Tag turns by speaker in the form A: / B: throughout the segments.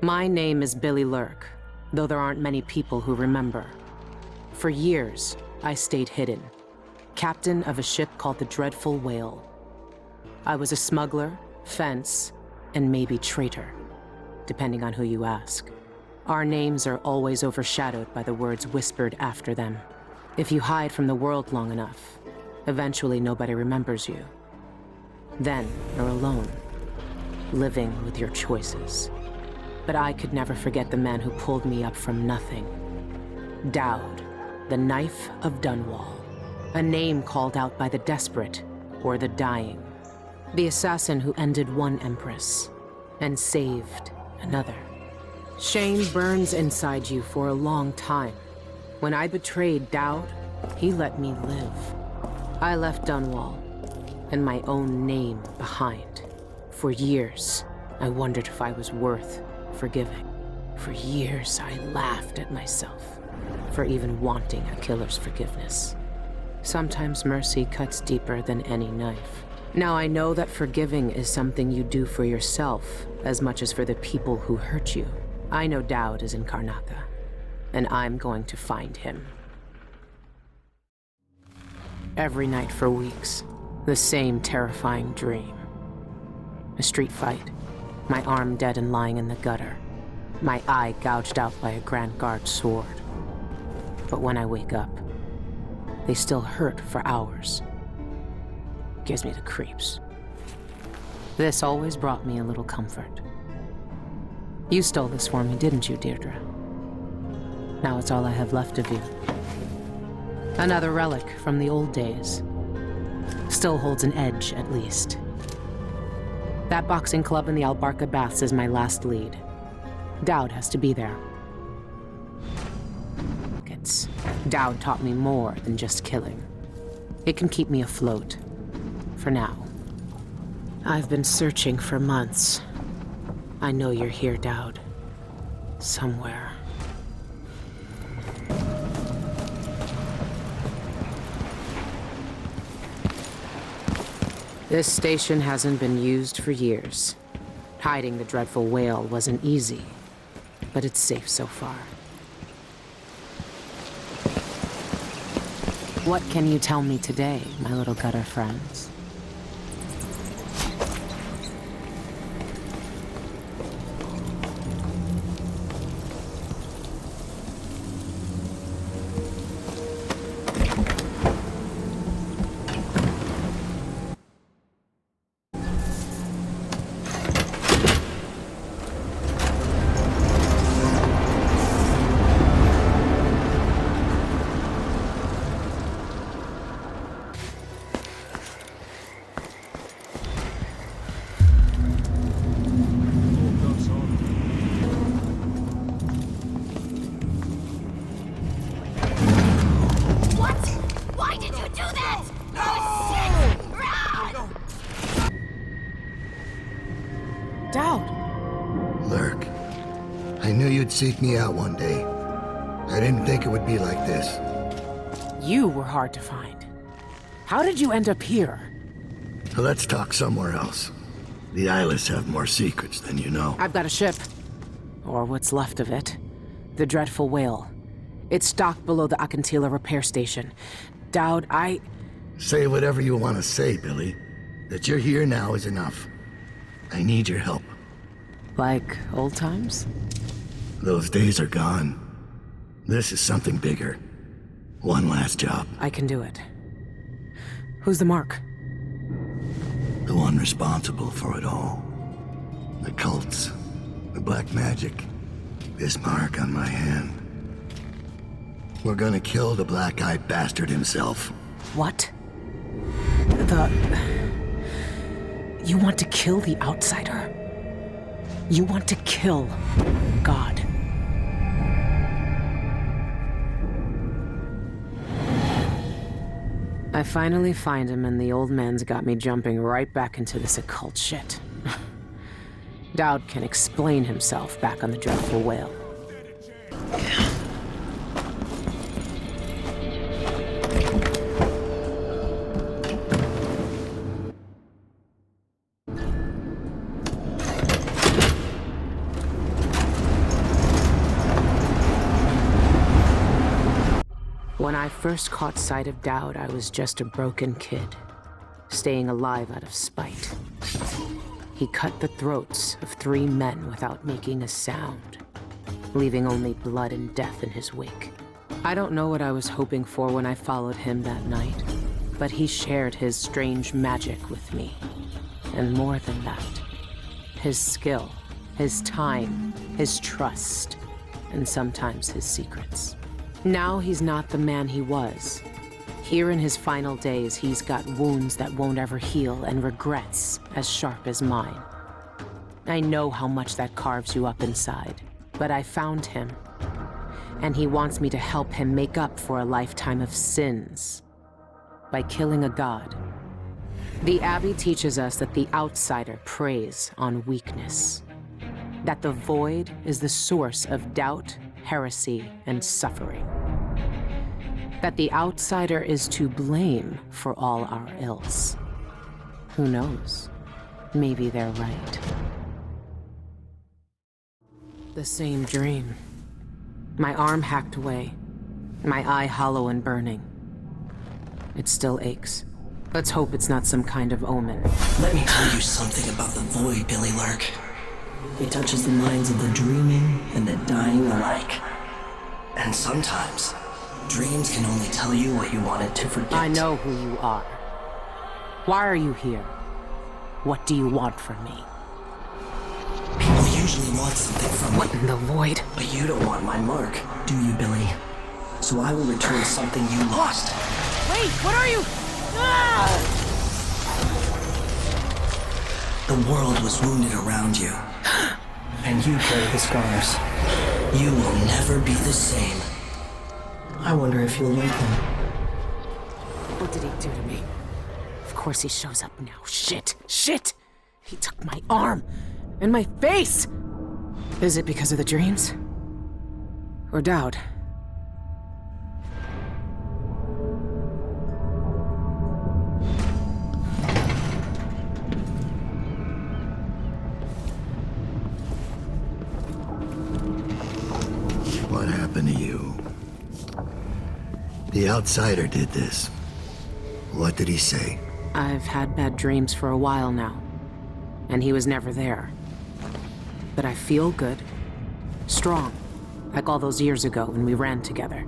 A: My name is Billy Lurk, though there aren't many people who remember. For years, I stayed hidden, captain of a ship called the Dreadful Whale. I was a smuggler, fence, and maybe traitor, depending on who you ask. Our names are always overshadowed by the words whispered after them. If you hide from the world long enough, eventually nobody remembers you. Then you're alone, living with your choices. But I could never forget the man who pulled me up from nothing. Dowd, the Knife of Dunwall. A name called out by the desperate or the dying. The assassin who ended one empress and saved another. Shame burns inside you for a long time. When I betrayed Dowd, he let me live. I left Dunwall and my own name behind. For years, I wondered if I was worth forgiving. For years, I laughed at myself for even wanting a killer's forgiveness. Sometimes mercy cuts deeper than any knife. Now I know that forgiving is something you do for yourself as much as for the people who hurt you. I know Dowd is in Karnaca, and I'm going to find him. Every night for weeks, the same terrifying dream. A street fight, my arm dead and lying in the gutter, my eye gouged out by a Grand Guard sword. But when I wake up, they still hurt for hours. Gives me the creeps. This always brought me a little comfort. You stole this for me, didn't you, Deirdre? Now it's all I have left of you. Another relic from the old days. Still holds an edge, at least. That boxing club in the Albarca Baths is my last lead. Dowd has to be there. Dowd taught me more than just killing. It can keep me afloat. For now. I've been searching for months. I know you're here, Dowd. Somewhere. This station hasn't been used for years. Hiding the Dreadful Whale wasn't easy, but it's safe so far. What can you tell me today, my little gutter friends?
B: Seek me out one day. I didn't think it would be like this.
A: You were hard to find. How did you end up here?
B: Let's talk somewhere else. The Eyeless have more secrets than you know.
A: I've got a ship. Or what's left of it. The Dreadful Whale. It's docked below the Akantila repair station. Dowd,
B: Say whatever you want to say, Billy. That you're here now is enough. I need your help.
A: Like old times?
B: Those days are gone. This is something bigger. One last job.
A: I can do it. Who's the mark?
B: The one responsible for it all. The cults. The black magic. This mark on my hand. We're gonna kill the black-eyed bastard himself.
A: What? You want to kill the outsider? You want to kill God? I finally find him, and the old man's got me jumping right back into this occult shit. Dowd can explain himself back on the Dreadful Whale. When I first caught sight of Dowd, I was just a broken kid, staying alive out of spite. He cut the throats of 3 men without making a sound, leaving only blood and death in his wake. I don't know what I was hoping for when I followed him that night, but he shared his strange magic with me. And more than that, his skill, his time, his trust, and sometimes his secrets. Now he's not the man he was. Here in his final days, he's got wounds that won't ever heal and regrets as sharp as mine. I know how much that carves you up inside, but I found him, and he wants me to help him make up for a lifetime of sins by killing a god. The Abbey teaches us that the outsider preys on weakness, that the void is the source of doubt, heresy, and suffering, that the outsider is to blame for all our ills. Who knows? Maybe they're right. The same dream. My arm hacked away, my eye hollow and burning. It still aches. Let's hope it's not some kind of omen.
C: Let me tell you something about the void, Billy Lurk. It touches the minds of the dreaming and the dying alike. And sometimes, dreams can only tell you what you wanted to forget.
A: I know who you are. Why are you here? What do you want from me?
C: People usually want something from
A: What in the void?
C: But you don't want my mark, do you, Billy? So I will return something you lost.
A: Wait, what are you? Ah!
C: The world was wounded around you. And you carry the scars. You will never be the same. I wonder if you'll like them.
A: What did he do to me? Of course he shows up now. Shit! Shit! He took my arm! And my face! Is it because of the dreams? Or Dowd?
B: What happened to you? The outsider did this. What did he say?
A: I've had bad dreams for a while now, and he was never there. But I feel good. Strong. Like all those years ago when we ran together.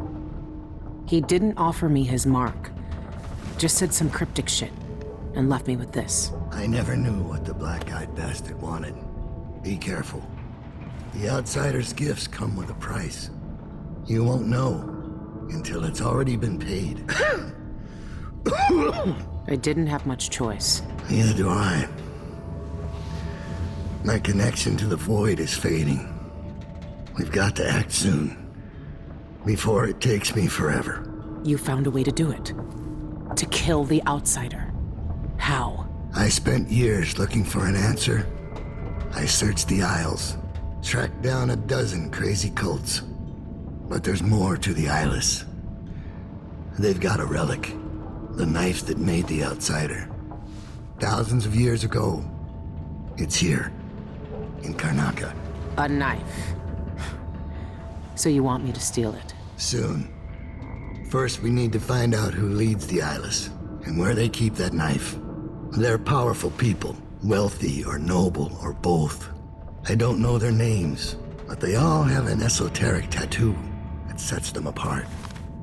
A: He didn't offer me his mark. Just said some cryptic shit, and left me with this.
B: I never knew what the black-eyed bastard wanted. Be careful. The outsider's gifts come with a price. You won't know until it's already been paid.
A: I didn't have much choice.
B: Neither do I. My connection to the void is fading. We've got to act soon, before it takes me forever.
A: You found a way to do it. To kill the outsider. How?
B: I spent years looking for an answer. I searched the Isles, tracked down a dozen crazy cults. But there's more to the Eyeless. They've got a relic. The knife that made the outsider. Thousands of years ago. It's here. In Karnaca.
A: A knife. So you want me to steal it?
B: Soon. First, we need to find out who leads the Eyeless, and where they keep that knife. They're powerful people, wealthy or noble or both. I don't know their names, but they all have an esoteric tattoo that sets them apart.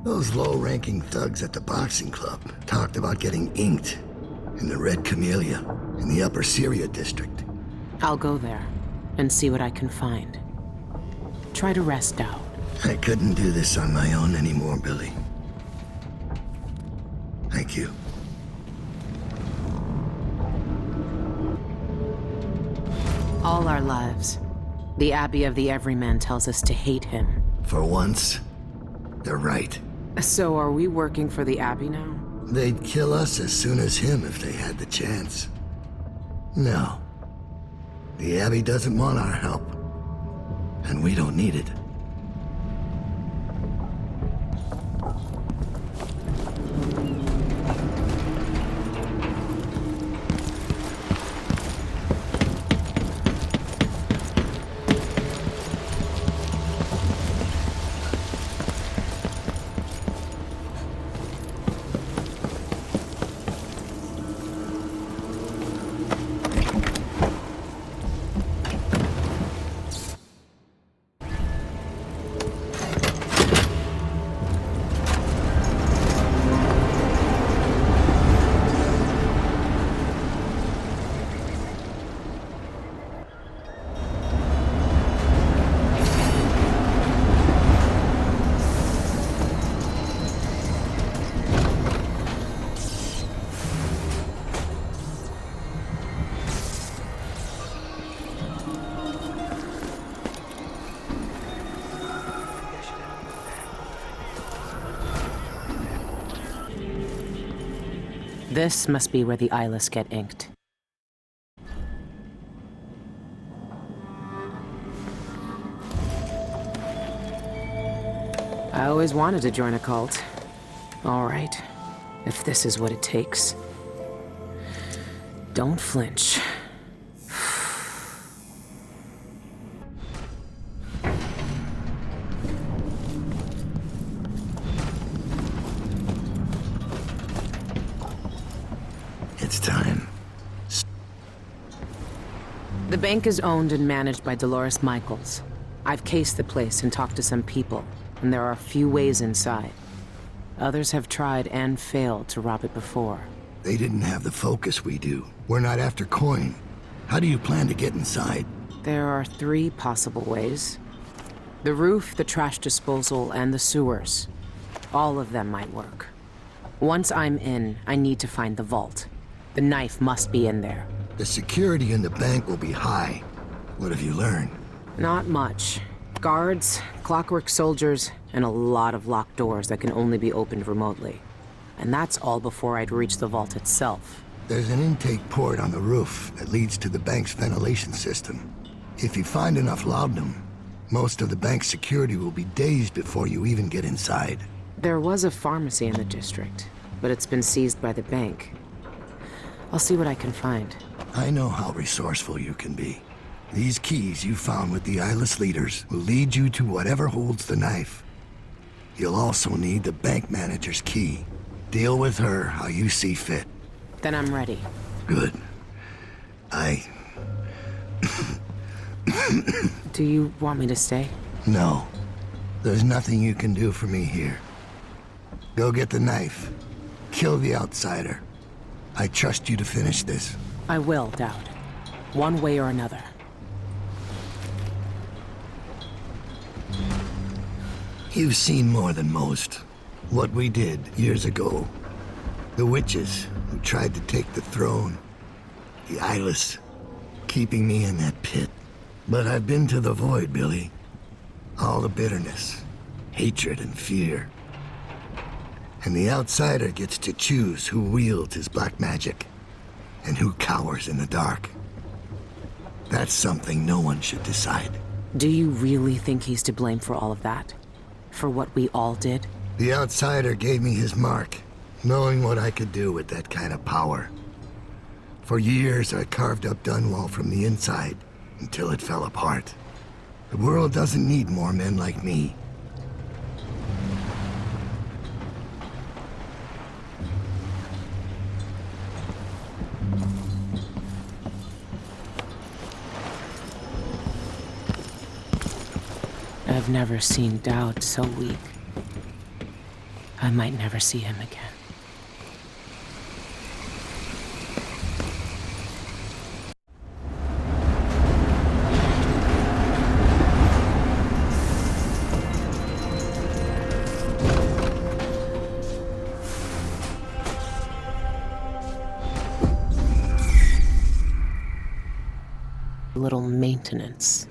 B: Those low-ranking thugs at the boxing club talked about getting inked in the Red Camellia in the Upper Syria district.
A: I'll go there and see what I can find. Try to rest out.
B: I couldn't do this on my own anymore, Billy. Thank you.
A: All our lives, the Abbey of the Everyman tells us to hate him.
B: For once, they're right.
A: So are we working for the Abbey now?
B: They'd kill us as soon as him if they had the chance. No. The Abbey doesn't want our help. And we don't need it.
A: This must be where the eyeless get inked. I always wanted to join a cult. All right, if this is what it takes. Don't flinch.
B: It's time.
A: The bank is owned and managed by Dolores Michaels. I've cased the place and talked to some people, and there are a few ways inside. Others have tried and failed to rob it before.
B: They didn't have the focus we do. We're not after coin. How do you plan to get inside?
A: There are 3 possible ways. The roof, the trash disposal, and the sewers. All of them might work. Once I'm in, I need to find the vault. The knife must be in there.
B: The security in the bank will be high. What have you learned?
A: Not much. Guards, clockwork soldiers, and a lot of locked doors that can only be opened remotely. And that's all before I'd reach the vault itself.
B: There's an intake port on the roof that leads to the bank's ventilation system. If you find enough laudanum, most of the bank's security will be dazed before you even get inside.
A: There was a pharmacy in the district, but it's been seized by the bank. I'll see what I can find.
B: I know how resourceful you can be. These keys you found with the eyeless leaders will lead you to whatever holds the knife. You'll also need the bank manager's key. Deal with her how you see fit.
A: Then I'm ready.
B: Good.
A: Do you want me to stay?
B: No. There's nothing you can do for me here. Go get the knife. Kill the outsider. I trust you to finish this.
A: I will, Dowd. One way or another.
B: You've seen more than most. What we did years ago. The witches who tried to take the throne. The eyeless, keeping me in that pit. But I've been to the void, Billy. All the bitterness, hatred, and fear. And the outsider gets to choose who wields his black magic and who cowers in the dark. That's something no one should decide.
A: Do you really think he's to blame for all of that? For what we all did?
B: The outsider gave me his mark, knowing what I could do with that kind of power. For years, I carved up Dunwall from the inside until it fell apart. The world doesn't need more men like me.
A: I've never seen Dowd so weak. I might never see him again. Little maintenance.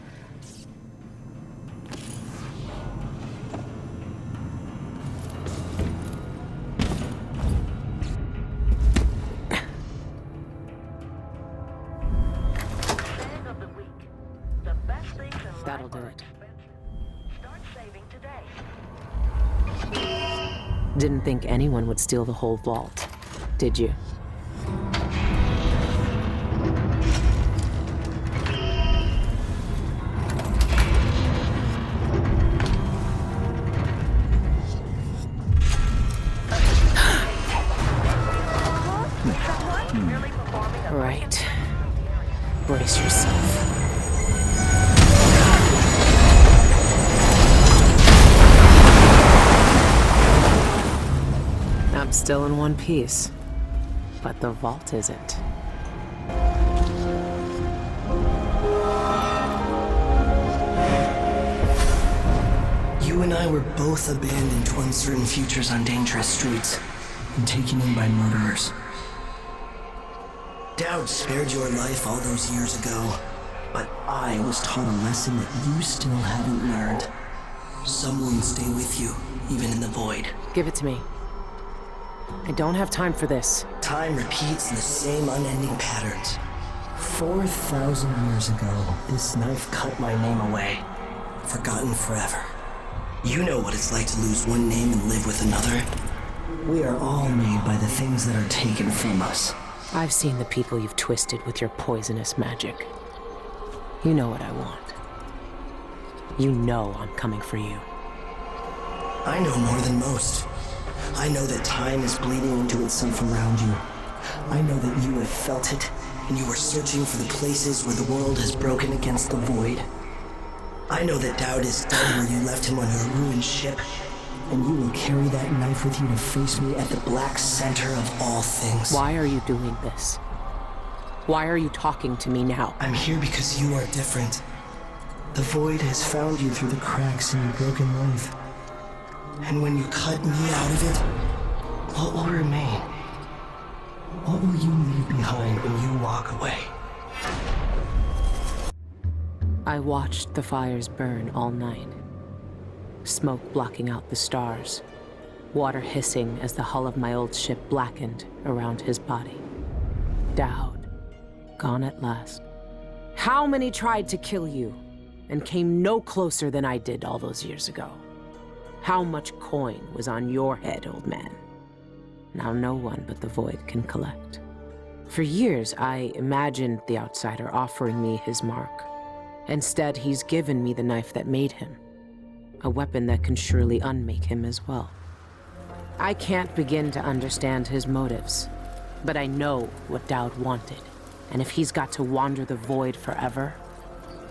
A: That'll do it.
D: Start saving today.
A: Didn't think anyone would steal the whole vault, did you? Right. Brace yourself. I'm still in one piece, but the vault isn't.
C: You and I were both abandoned to uncertain futures on dangerous streets and taken in by murderers. Dowd spared your life all those years ago, but I was taught a lesson that you still haven't learned. Someone stay with you, even in the void.
A: Give it to me. I don't have time for this.
C: Time repeats the same unending patterns. 4,000 years ago, this knife cut my name away. Forgotten forever. You know what it's like to lose one name and live with another. We are all made by the things that are taken from us.
A: I've seen the people you've twisted with your poisonous magic. You know what I want. You know I'm coming for you.
C: I know more than most. I know that time is bleeding into itself around you. I know that you have felt it, and you are searching for the places where the world has broken against the void. I know that Dowd is dead where you left him on your ruined ship, and you will carry that knife with you to face me at the black center of all things.
A: Why are you doing this? Why are you talking to me now?
C: I'm here because you are different. The void has found you through the cracks in your broken life. And when you cut me out of it, what will remain? What will you leave behind when you walk away?
A: I watched the fires burn all night. Smoke blocking out the stars. Water hissing as the hull of my old ship blackened around his body. Dowd, gone at last. How many tried to kill you and came no closer than I did all those years ago? How much coin was on your head, old man? Now no one but the void can collect. For years, I imagined the outsider offering me his mark. Instead, he's given me the knife that made him. A weapon that can surely unmake him as well. I can't begin to understand his motives, but I know what Dowd wanted. And if he's got to wander the void forever,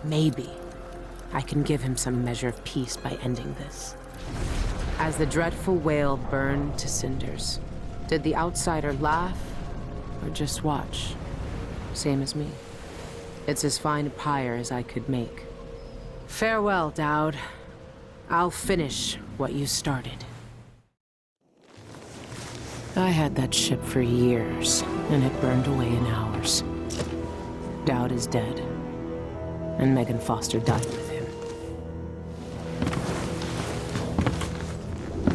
A: maybe I can give him some measure of peace by ending this. As the dreadful whale burned to cinders, did the outsider laugh or just watch? Same as me. It's as fine a pyre as I could make. Farewell, Dowd. I'll finish what you started. I had that ship for years, and it burned away in hours. Dowd is dead, and Megan Foster died with him.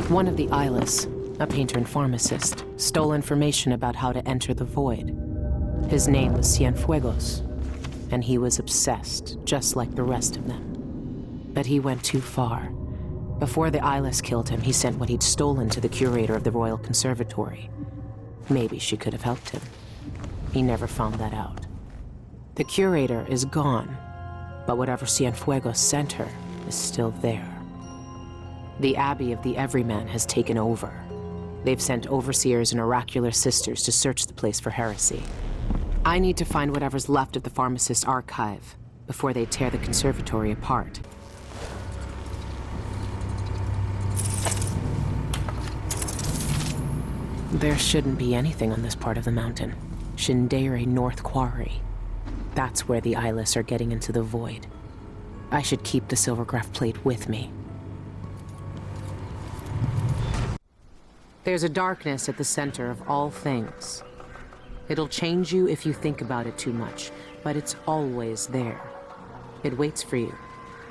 A: One of the Eyeless, a painter and pharmacist, stole information about how to enter the void. His name was Cienfuegos, and he was obsessed, just like the rest of them. But he went too far. Before the Eyeless killed him, he sent what he'd stolen to the curator of the Royal Conservatory. Maybe she could have helped him. He never found that out. The curator is gone, but whatever Cienfuegos sent her is still there. The Abbey of the Everyman has taken over. They've sent overseers and oracular sisters to search the place for heresy. I need to find whatever's left of the pharmacist's archive before they tear the conservatory apart. There shouldn't be anything on this part of the mountain. Shindere North Quarry. That's where the Eyeless are getting into the void. I should keep the silvergraph plate with me. There's a darkness at the center of all things. It'll change you if you think about it too much, but it's always there. It waits for you.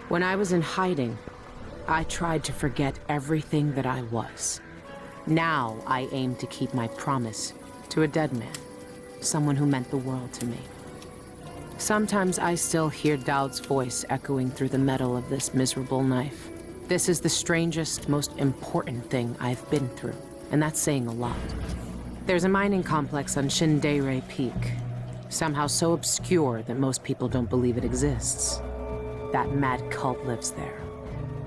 A: When I was in hiding, I tried to forget everything that I was. Now I aim to keep my promise to a dead man, someone who meant the world to me. Sometimes I still hear Dowd's voice echoing through the metal of this miserable knife. This is the strangest, most important thing I've been through, and that's saying a lot. There's a mining complex on Shindere Peak, somehow so obscure that most people don't believe it exists. That mad cult lives there,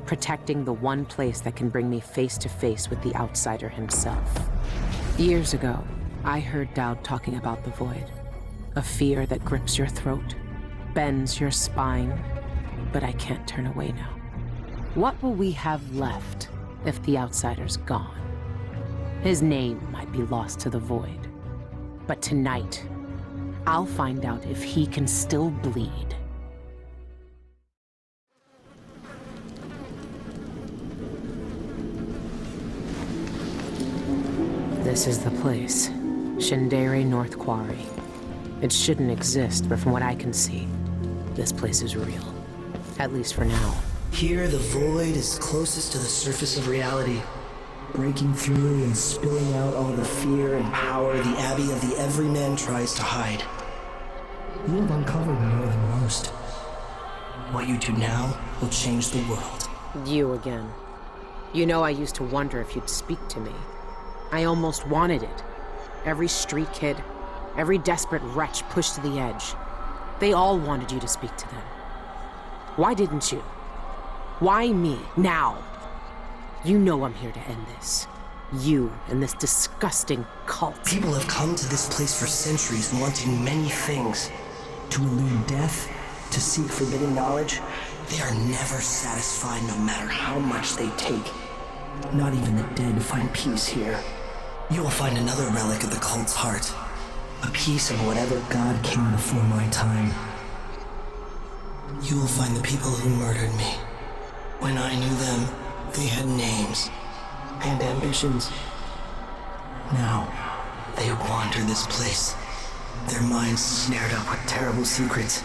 A: protecting the one place that can bring me face to face with the outsider himself. Years ago, I heard Dowd talking about the void. A fear that grips your throat, bends your spine, but I can't turn away now. What will we have left if the outsider's gone? His name might be lost to the void, but tonight, I'll find out if he can still bleed. This is the place, Shindere North Quarry. It shouldn't exist, but from what I can see, this place is real. At least for now.
C: Here, the void is closest to the surface of reality. breaking through and spilling out all the fear and power the Abbey of the Everyman tries to hide. You have uncovered more than most. What you do now will change the world.
A: You again. You know I used to wonder if you'd speak to me. I almost wanted it. Every street kid, every desperate wretch pushed to the edge. They all wanted you to speak to them. Why didn't you? Why me, now? You know I'm here to end this. You and this disgusting cult.
C: People have come to this place for centuries wanting many things. To elude death, to seek forbidden knowledge. They are never satisfied no matter how much they take. Not even the dead find peace here. You will find another relic of the cult's heart. A piece of whatever god came before my time. You will find the people who murdered me. When I knew them, they had names and ambitions. Now, they wander this place. Their minds snared up with terrible secrets,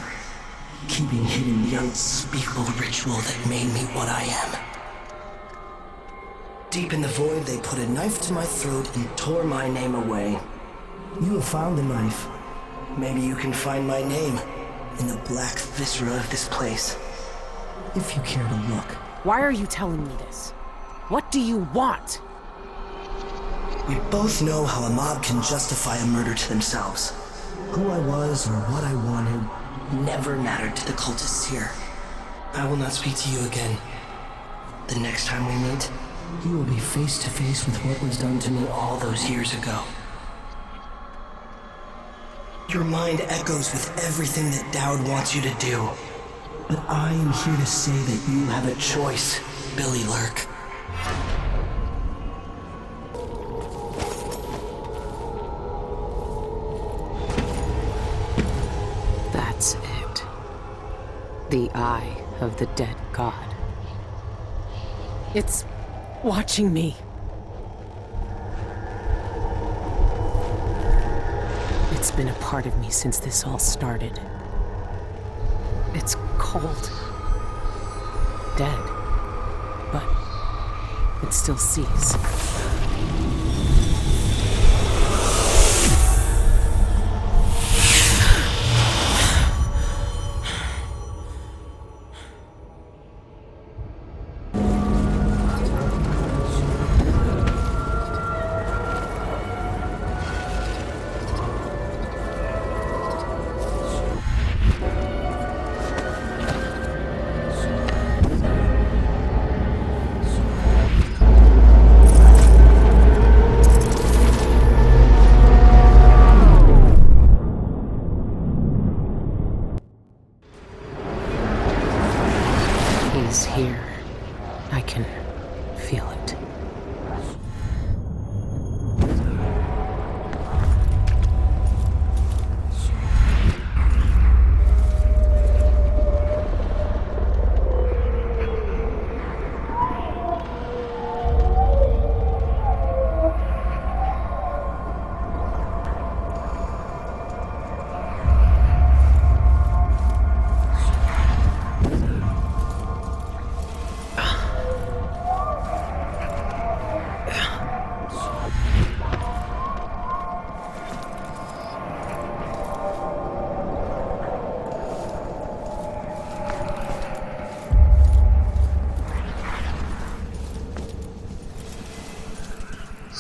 C: keeping hidden the unspeakable ritual that made me what I am. Deep in the void, they put a knife to my throat and tore my name away. You have found the knife. Maybe you can find my name in the black viscera of this place. If you care to look.
A: Why are you telling me this? What do you want?
C: We both know how a mob can justify a murder to themselves. Who I was or what I wanted never mattered to the cultists here. I will not speak to you again. The next time we meet, you will be face to face with what was done to me all those years ago. Your mind echoes with everything that Dowd wants you to do. But I am here to say that you have a choice, Billy Lurk.
A: That's it. The eye of the dead god. It's watching me. It's been a part of me since this all started. It's cold. Dead. But it still sees. He's here. I can feel it.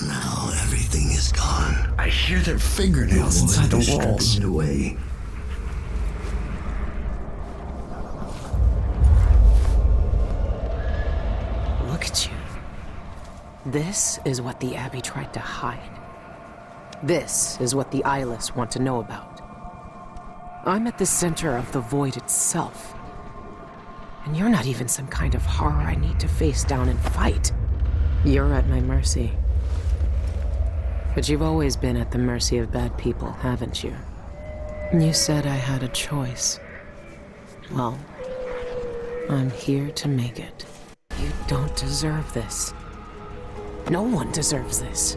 B: Now everything is gone.
E: I hear their fingernails inside the walls.
B: Stripping it away.
A: Look at you. This is what the Abbey tried to hide. This is what the eyeless want to know about. I'm at the center of the void itself. And you're not even some kind of horror I need to face down and fight. You're at my mercy. But you've always been at the mercy of bad people, haven't you? You said I had a choice. Well, I'm here to make it. You don't deserve this. No one deserves this.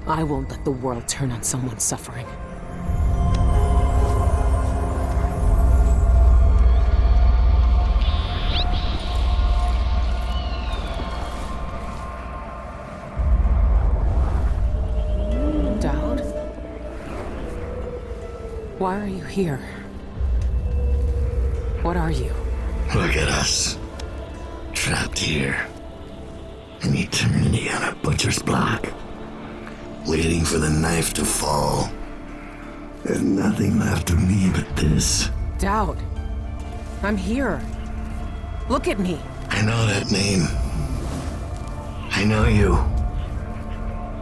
A: I won't let the world turn on someone suffering. Why are you here? What are you?
B: Look at us. Trapped here. An eternity on a butcher's block. Waiting for the knife to fall. There's nothing left of me but this.
A: Dowd. I'm here. Look at me.
B: I know that name. I know you.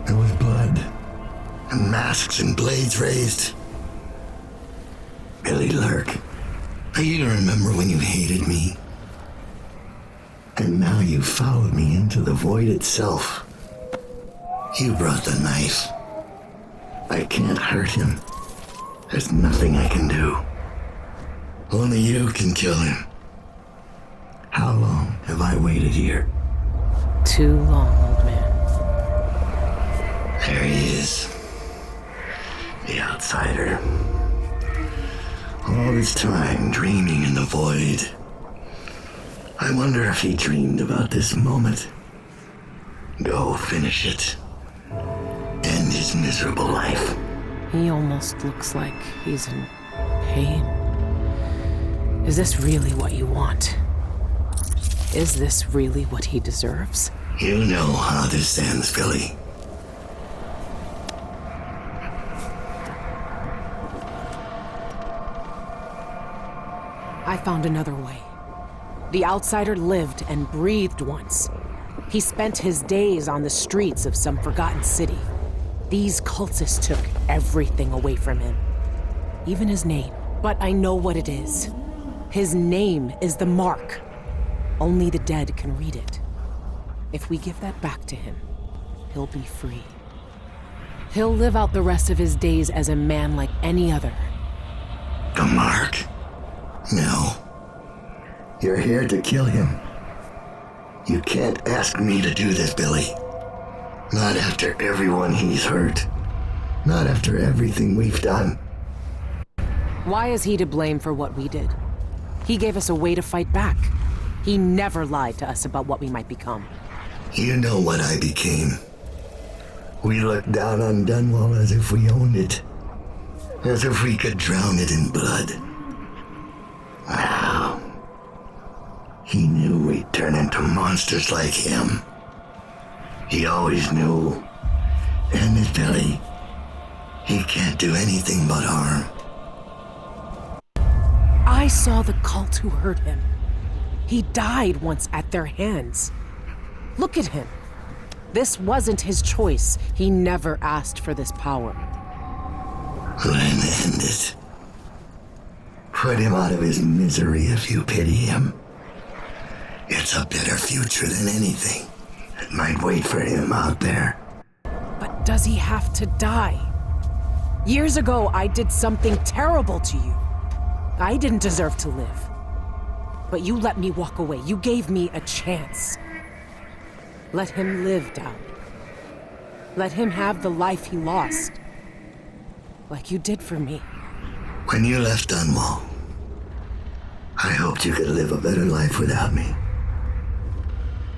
B: There was blood. And masks and blades raised. Billy Lurk. I even remember when you hated me. And now you followed me into the void itself. You brought the knife. I can't hurt him. There's nothing I can do. Only you can kill him. How long have I waited here?
A: Too long, old man.
B: There he is. The outsider. All this time dreaming in the void. I wonder if he dreamed about this moment. Go finish it. End his miserable life.
A: He almost looks like he's in pain. Is this really what you want? Is this really what he deserves?
B: You know how this ends, Billy.
A: I found another way. The outsider lived and breathed once. He spent his days on the streets of some forgotten city. These cultists took everything away from him, even his name. But I know what it is. His name is the Mark. Only the dead can read it. If we give that back to him, he'll be free. He'll live out the rest of his days as a man like any other.
B: The Mark? No. You're here to kill him. You can't ask me to do this, Billy. Not after everyone he's hurt. Not after everything we've done.
A: Why is he to blame for what we did? He gave us a way to fight back. He never lied to us about what we might become.
B: You know what I became. We looked down on Dunwall as if we owned it. As if we could drown it in blood. Wow. He knew we'd turn into monsters like him. He always knew. And his Billy, he can't do anything but harm.
A: I saw the cult who hurt him. He died once at their hands. Look at him. This wasn't his choice. He never asked for this power.
B: Then end it. Put him out of his misery if you pity him. It's a better future than anything that might wait for him out there.
A: But does he have to die? Years ago, I did something terrible to you. I didn't deserve to live. But you let me walk away. You gave me a chance. Let him live, Dowd. Let him have the life he lost. Like you did for me.
B: When you left Dunwall, I hoped you could live a better life without me.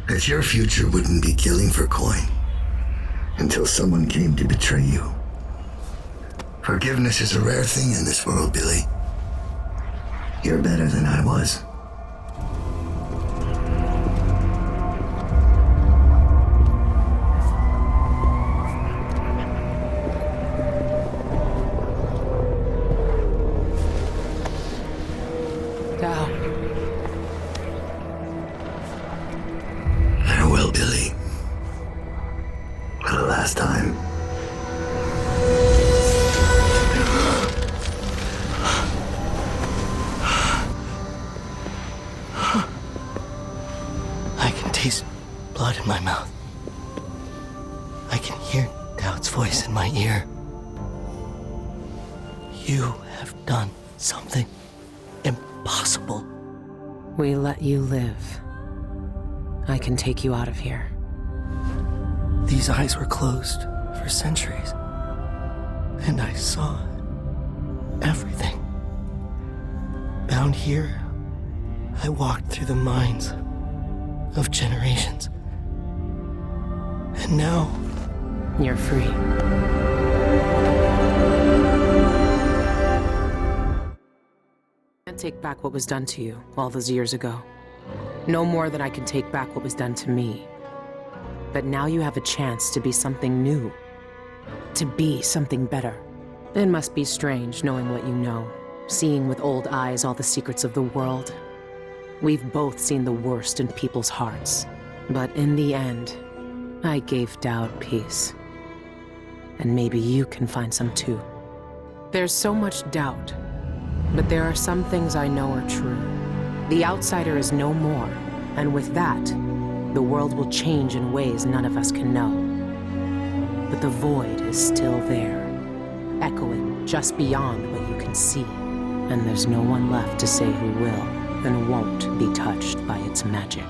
B: That your future wouldn't be killing for coin until someone came to betray you. Forgiveness is a rare thing in this world, Billy. You're better than I was.
A: Dowd.
B: Farewell, Billy. For the last time.
C: I can taste blood in my mouth. I can hear Dowd's voice in my ear. You have done something impossible.
A: We let you live. I can take you out of here.
C: These eyes were closed for centuries, and I saw everything. Bound here, I walked through the minds of generations. And now,
A: You're free. take back what was done to you all those years ago. No more than I can take back what was done to me. But now you have a chance to be something new. To be something better. It must be strange knowing what you know, seeing with old eyes all the secrets of the world. We've both seen the worst in people's hearts. But in the end, I gave doubt peace. And maybe you can find some too. There's so much doubt, but there are some things I know are true. The outsider is no more, and with that, the world will change in ways none of us can know. But the void is still there, echoing just beyond what you can see. And there's no one left to say who will and won't be touched by its magic.